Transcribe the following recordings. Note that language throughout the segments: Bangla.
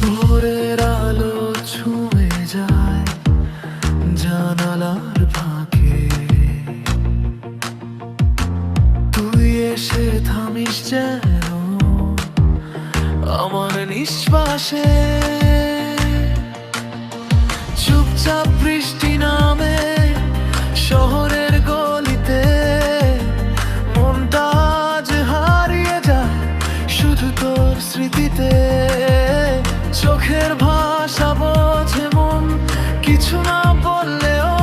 ভোরের আলো ছুঁয়ে যায় জানালার ফাঁকে, তুই এসে থামিস যেন আমার নিঃশ্বাসে। চুপচাপ বৃষ্টি নামে শহরের গলিতে, মনটা আজ হারিয়ে যায় শুধু তোর স্মৃতিতে। চোখের ভাষা বোঝে মন, কিছু না বললেও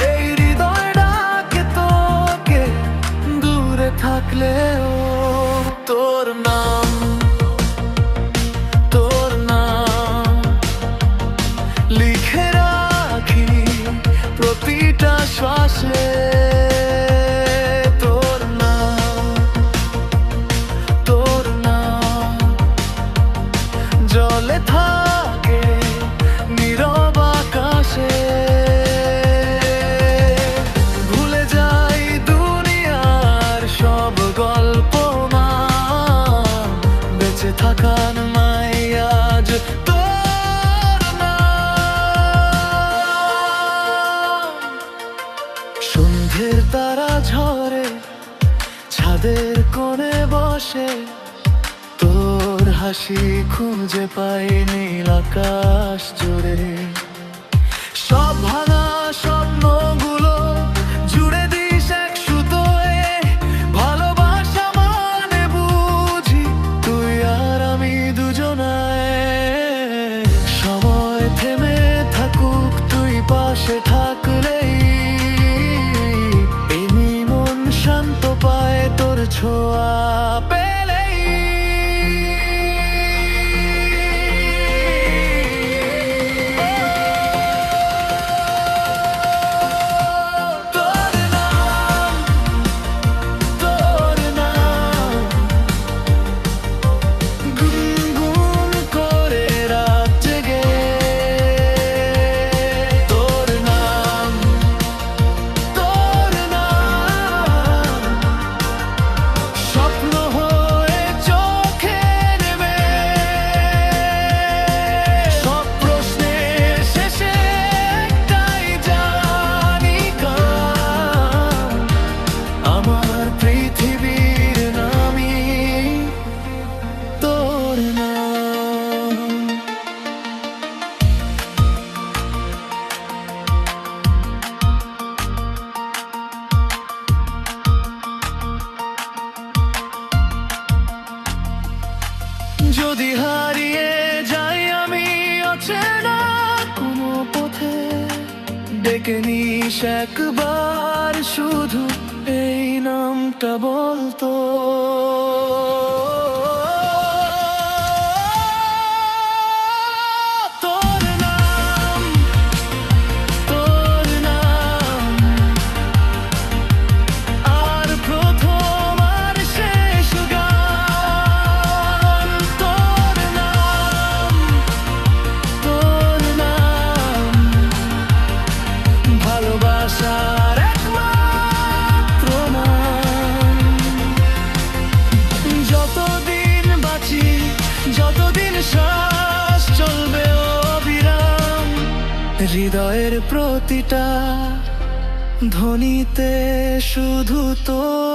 এই হৃদয় ডাকে তোকে, দূরে থাকলেও। তোর নাম, তোর নাম লিখে রাখি প্রতিটা শ্বাসে। তোর নাম, তোর নাম জলে থাকে নীরব আকাশে। ভুলে যাই দুনিয়ার সব গল্প, মা বেঁচে থাকার মাই আজ তোর নাম। সন্ধ্যের তারা ঝরে ছাদের কোণে বসে, তোর হাসি খুঁজে পাই নীল আকাশ জুড়ে। সব ভাঙা স্বপ্নগুলো জুড়ে দিস এক সুতোয়, ভালোবাসা মানে বুঝি তুই আর আমি দুজনায়। সময় থেমে থাকুক তুই পাশে থাকলেই, এমনি মন শান্ত পায় তোর ছোঁয়া পেলেই। তোর নাম, তোর নাম গুনগুন করে রাত জেগে। তোর নাম, তোর নাম স্বপ্ন হয়ে চোখে নেবে। সব প্রশ্নের শেষে একটাই জানি কাম, আমার পৃথিবীর নামই তোর নাম। যদি হারিয়ে যাই আমি অচেনা কোনো পথে, ডেকে নিস একবার শুধু এই নামটা বলতো। তোর নাম, তোর নাম আর প্রথম আর শেষ গান। তোর নাম, তোর নাম ভালোবাসার একমাত্র নাম। যতদিন বাঁচি, যতদিন শ্বাস চলবে অবিরাম, হৃদয়ের প্রতিটা ধ্বনিতে শুধু তোর